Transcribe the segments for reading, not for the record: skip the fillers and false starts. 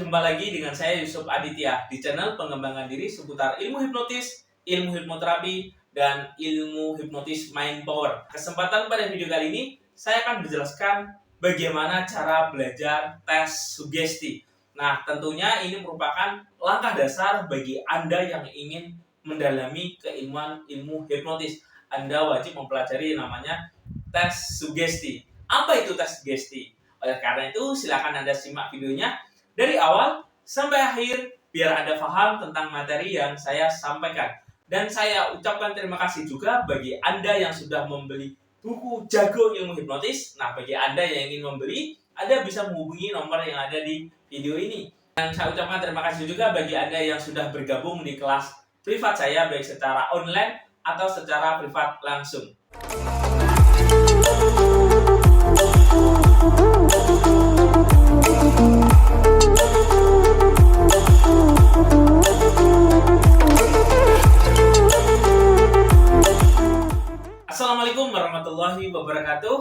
Jumpa lagi dengan saya Yusuf Aditya di channel pengembangan diri seputar ilmu hipnotis, ilmu hipnoterapi, dan ilmu hipnotis mind power. Kesempatan pada video kali ini, saya akan menjelaskan bagaimana cara belajar tes sugesti. Nah, tentunya ini merupakan langkah dasar bagi Anda yang ingin mendalami keilmuan ilmu hipnotis. Anda wajib mempelajari namanya tes sugesti. Apa itu tes sugesti? Oleh karena itu, silakan Anda simak videonya dari awal sampai akhir biar Anda paham tentang materi yang saya sampaikan. Dan saya ucapkan terima kasih juga bagi Anda yang sudah membeli buku Jago Ilmu Hipnotis. Nah, bagi Anda yang ingin membeli, Anda bisa menghubungi nomor yang ada di video ini. Dan saya ucapkan terima kasih juga bagi Anda yang sudah bergabung di kelas privat saya, baik secara online atau secara privat langsung. Assalamualaikum warahmatullahi wabarakatuh.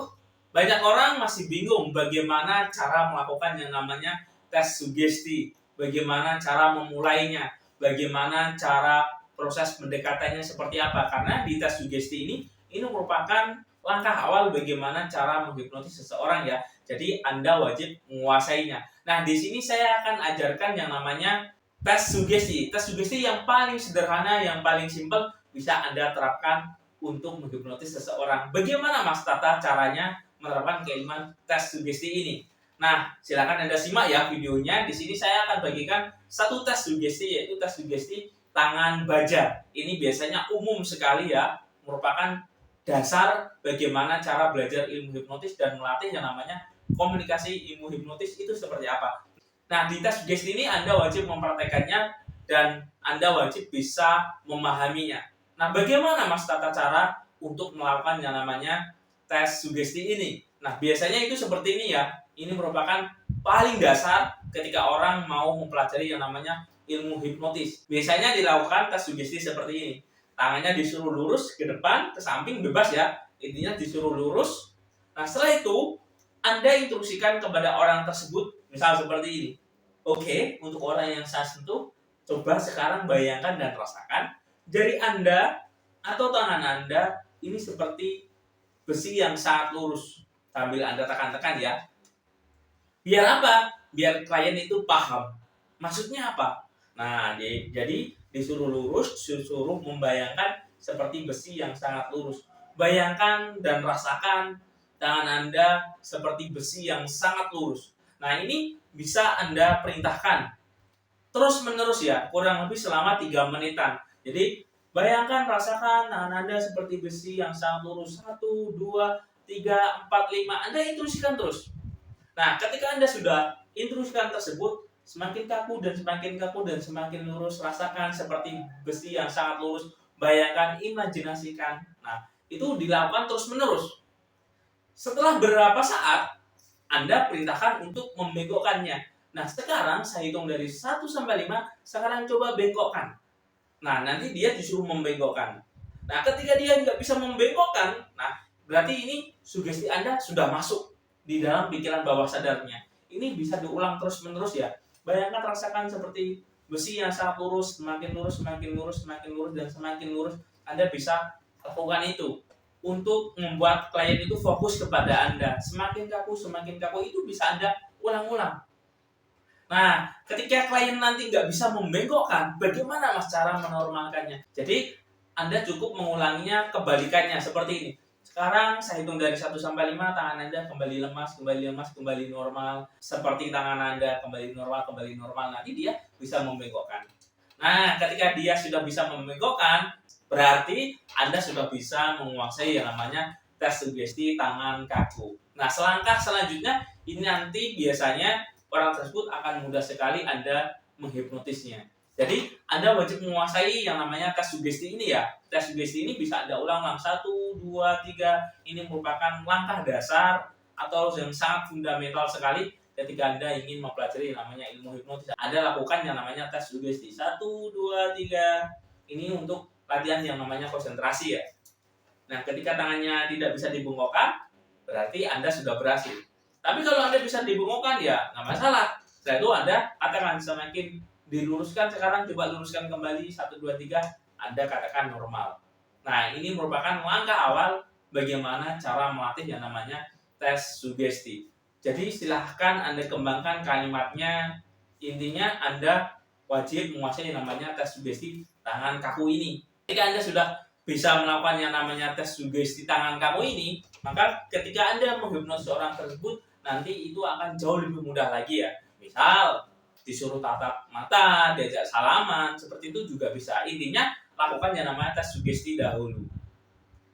Banyak orang masih bingung bagaimana cara melakukan yang namanya tes sugesti, bagaimana cara memulainya, bagaimana cara proses pendekatannya seperti apa. Karena di tes sugesti ini merupakan langkah awal bagaimana cara menghipnotis seseorang ya. Jadi Anda wajib menguasainya. Nah, di sini saya akan ajarkan yang namanya tes sugesti. Tes sugesti yang paling sederhana, yang paling simpel bisa Anda terapkan untuk menghipnotis seseorang. Bagaimana Mas Tata caranya menerapkan keilmuan tes sugesti ini? Nah, silakan Anda simak ya videonya. Di sini saya akan bagikan satu tes sugesti, yaitu tes sugesti tangan baja. Ini biasanya umum sekali ya, merupakan dasar bagaimana cara belajar ilmu hipnotis dan melatih yang namanya komunikasi ilmu hipnotis itu seperti apa. Nah, di tes sugesti ini Anda wajib mempraktekannya dan Anda wajib bisa memahaminya. Nah, bagaimana Mas tata cara untuk melakukan yang namanya tes sugesti ini? Nah, biasanya itu seperti ini ya. Ini merupakan paling dasar ketika orang mau mempelajari yang namanya ilmu hipnotis. Biasanya dilakukan tes sugesti seperti ini. Tangannya disuruh lurus ke depan, ke samping, bebas ya. Intinya disuruh lurus. Nah, setelah itu Anda instruksikan kepada orang tersebut, misal seperti ini. Oke, untuk orang yang saya sentuh, coba sekarang bayangkan dan rasakan jari Anda atau tangan Anda ini seperti besi yang sangat lurus. Sambil Anda tekan-tekan ya. Biar apa? Biar klien itu paham. Maksudnya apa? Nah, jadi disuruh lurus, disuruh membayangkan seperti besi yang sangat lurus. Bayangkan dan rasakan tangan Anda seperti besi yang sangat lurus. Nah, ini bisa Anda perintahkan terus-menerus ya, kurang lebih selama 3 menitan. Jadi bayangkan, rasakan tangan Anda seperti besi yang sangat lurus. 1, 2, 3, 4, 5. Anda instruksikan terus. Nah, ketika Anda sudah instruksikan tersebut, semakin kaku dan semakin kaku dan semakin lurus. Rasakan seperti besi yang sangat lurus. Bayangkan, imajinasikan. Nah, itu dilakukan terus-menerus. Setelah berapa saat, Anda perintahkan untuk membengkokkannya. Nah, sekarang saya hitung dari 1 sampai 5, sekarang coba bengkokkan. Nah, nanti dia disuruh membengkokkan. Nah, ketika dia nggak bisa membengkokkan, nah, berarti ini sugesti Anda sudah masuk di dalam pikiran bawah sadarnya. Ini bisa diulang terus-menerus ya. Bayangkan, rasakan seperti besi yang sangat lurus, semakin lurus, semakin lurus, semakin lurus, dan semakin lurus. Anda bisa lakukan itu untuk membuat klien itu fokus kepada Anda. Semakin kaku itu bisa Anda ulang-ulang. Nah, ketika klien nanti nggak bisa membengkokkan, bagaimana Mas cara menormalkannya? Jadi, Anda cukup mengulanginya kebalikannya seperti ini. Sekarang saya hitung dari 1 sampai 5, tangan Anda kembali lemas, kembali normal. Seperti tangan Anda kembali normal. Nanti dia bisa membengkokkan. Nah, ketika dia sudah bisa membengkokkan, berarti Anda sudah bisa menguasai yang namanya tes sugesti tangan kaku. Nah, selangkah selanjutnya, ini nanti biasanya orang tersebut akan mudah sekali Anda menghipnotisnya. Jadi, Anda wajib menguasai yang namanya tes sugesti ini ya. Tes sugesti ini bisa Anda ulang-ulang 1, 2, 3. Ini merupakan langkah dasar atau yang sangat fundamental sekali ketika Anda ingin mempelajari yang namanya ilmu hipnotis. Anda lakukan yang namanya tes sugesti 1, 2, 3. Ini untuk latihan yang namanya konsentrasi ya. Nah, ketika tangannya tidak bisa dibengkokkan, berarti Anda sudah berhasil. Tapi kalau Anda bisa dibengkokkan ya nggak masalah. Setelah itu Anda katakan, semakin diluruskan sekarang, coba luruskan kembali 1, 2, 3, Anda katakan normal. Nah, ini merupakan langkah awal bagaimana cara melatih yang namanya tes sugesti. Jadi silahkan Anda kembangkan kalimatnya. Intinya Anda wajib menguasai yang namanya tes sugesti tangan kaku ini. Ketika Anda sudah bisa melakukan yang namanya tes sugesti tangan kaku ini, maka ketika Anda menghipnotis orang tersebut, nanti itu akan jauh lebih mudah lagi ya. Misal disuruh tatap mata, diajak salaman, seperti itu juga bisa. Intinya lakukan yang namanya tes sugesti dahulu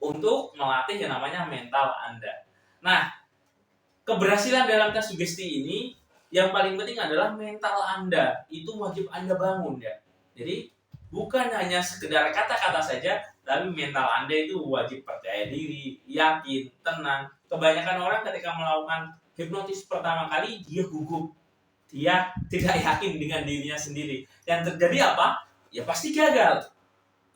untuk melatih yang namanya mental Anda. Nah, keberhasilan dalam tes sugesti ini yang paling penting adalah mental Anda. Itu wajib Anda bangun ya. Jadi bukan hanya sekedar kata-kata saja, tapi mental Anda itu wajib percaya diri, yakin, tenang. Kebanyakan orang ketika melakukan hipnotis pertama kali, dia gugup. Dia tidak yakin dengan dirinya sendiri. Yang terjadi apa? Ya pasti gagal.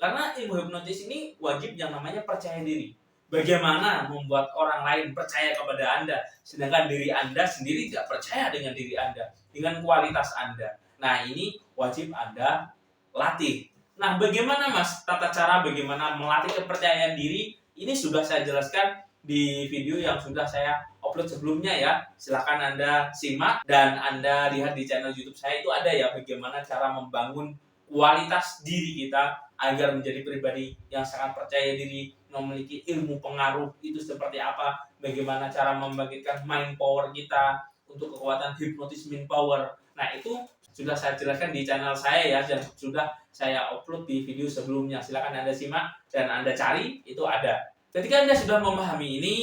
Karena ilmu hipnotis ini wajib yang namanya percaya diri. Bagaimana membuat orang lain percaya kepada Anda, sedangkan diri Anda sendiri tidak percaya dengan diri Anda, dengan kualitas Anda. Nah, ini wajib Anda latih. Nah, bagaimana Mas tata cara bagaimana melatih kepercayaan diri? Ini sudah saya jelaskan di video yang sudah saya upload sebelumnya ya. Silakan Anda simak dan Anda lihat di channel YouTube saya, itu ada ya bagaimana cara membangun kualitas diri kita agar menjadi pribadi yang sangat percaya diri, memiliki ilmu pengaruh itu seperti apa, bagaimana cara membangkitkan mind power kita untuk kekuatan hipnotis mind power. Nah, itu sudah saya jelaskan di channel saya ya, dan sudah saya upload di video sebelumnya. Silakan Anda simak dan Anda cari, itu ada. Ketika Anda sudah memahami ini,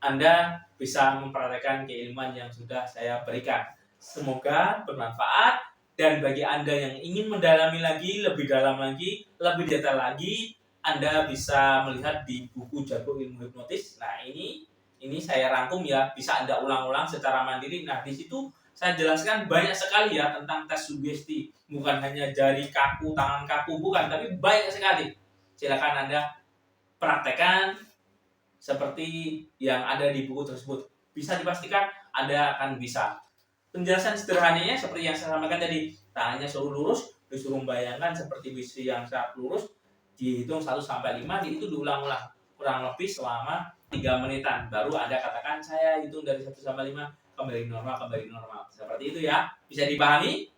Anda bisa mempraktekkan keilmuan yang sudah saya berikan. Semoga bermanfaat, dan bagi Anda yang ingin mendalami lagi, lebih dalam lagi, lebih detail lagi, Anda bisa melihat di buku Jago Ilmu Hipnotis. Nah, ini saya rangkum ya, bisa Anda ulang-ulang secara mandiri. Nah, di situ saya jelaskan banyak sekali ya tentang tes sugesti. Bukan hanya jari kaku, tangan kaku, bukan, tapi banyak sekali. Silakan Anda praktekkan seperti yang ada di buku tersebut. Bisa dipastikan Anda akan bisa. Penjelasan sederhananya seperti yang saya sampaikan tadi, tangannya suruh lurus, disuruh membayangkan seperti besi yang sangat lurus, dihitung 1 sampai 5, itu diulang-ulang kurang lebih selama 3 menitan. Baru Anda katakan, saya hitung dari 1 sampai 5, kembali normal. Seperti itu ya. Bisa dipahami?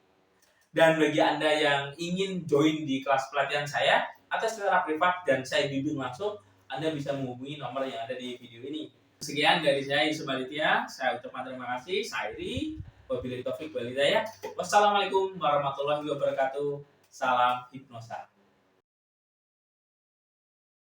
Dan bagi Anda yang ingin join di kelas pelatihan saya atau secara privat dan saya bimbing langsung, Anda bisa menghubungi nomor yang ada di video ini. Sekian dari saya, Yusuf Aditya. Saya ucapkan terima kasih. Saya Iri. Wabillahi taufiq wal hidayah. Wassalamualaikum warahmatullahi wabarakatuh. Salam hipnosa.